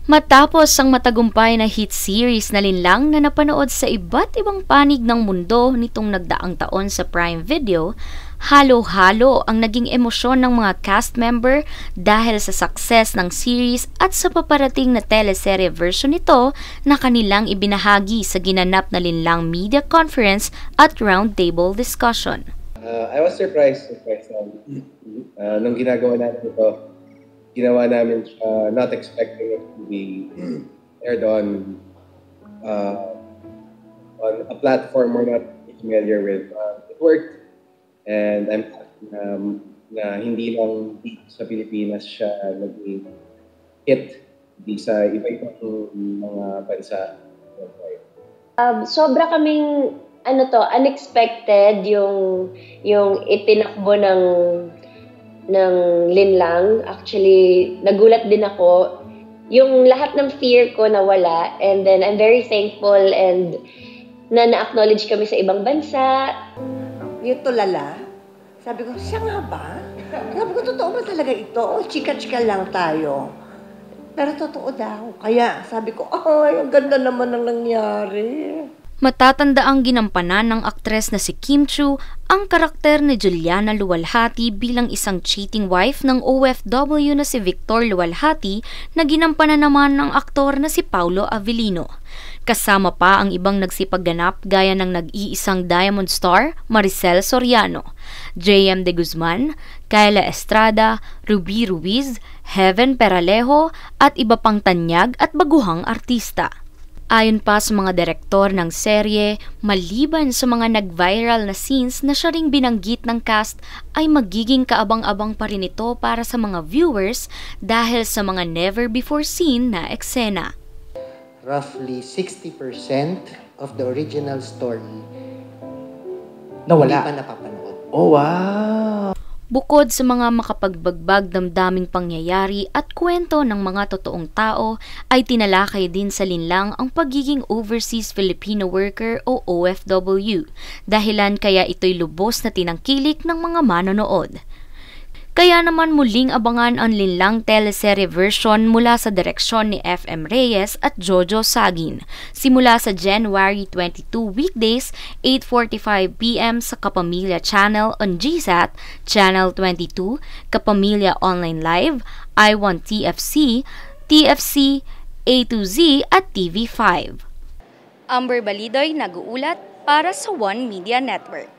Matapos ang matagumpay na hit series na Linlang na napanood sa iba't ibang panig ng mundo nitong nagdaang taon sa Prime Video, halo-halo ang naging emosyon ng mga cast member dahil sa success ng series at sa paparating na teleserye version nito na kanilang ibinahagi sa ginanap na Linlang Media Conference at Roundtable Discussion. I was surprised nung ginagawa natin ito. Ginawa namin siya, not expecting it to be aired on a platform we're not familiar with. It worked, and I'm happy na hindi lang sa Pilipinas siya naging hit, hindi sa iba-ibang mga bansa. Sobra kaming unexpected yung itinakbo ng Linlang. Actually, nagulat din ako. Yung lahat ng fear ko nawala, and then I'm very thankful and na-acknowledge kami sa ibang bansa. Yung tulala, sabi ko, siya nga ba? Sabi ko, totoo ba talaga ito? O chika-chika lang tayo. Pero totoo daw. Kaya sabi ko, ay, ang ganda naman ang nangyari. Matatanda ang ginampanan ng aktres na si Kim Chiu ang karakter ni Juliana Luwalhati bilang isang cheating wife ng OFW na si Victor Luwalhati na ginampanan naman ng aktor na si Paulo Avellino. Kasama pa ang ibang nagsipagganap gaya ng nag-iisang Diamond Star, Maricel Soriano, JM De Guzman, Kayla Estrada, Ruby Ruiz, Heaven Peralejo at iba pang tanyag at baguhang artista. Ayon pa sa mga direktor ng serye, maliban sa mga nag-viral na scenes na siya ring binanggit ng cast, ay magiging kaabang-abang pa rin ito para sa mga viewers dahil sa mga never-before-seen na eksena. Roughly 60% of the original story nawala. Hindi pa napapanood. Oh, wow! Bukod sa mga makapagbagbag damdaming pangyayari at kwento ng mga totoong tao, ay tinalakay din sa Linlang ang pagiging Overseas Filipino Worker o OFW, dahilan kaya ito'y lubos na tinangkilik ng mga manonood. Kaya naman muling abangan ang Linlang teleserye version mula sa direksyon ni FM Reyes at Jojo Sagin, simula sa January 22 weekdays, 8:45 p.m. sa Kapamilya Channel on GSAT, Channel 22, Kapamilya Online Live, I1 TFC, TFC, A2Z at TV5. Amber Balidoy nag-uulat para sa One Media Network.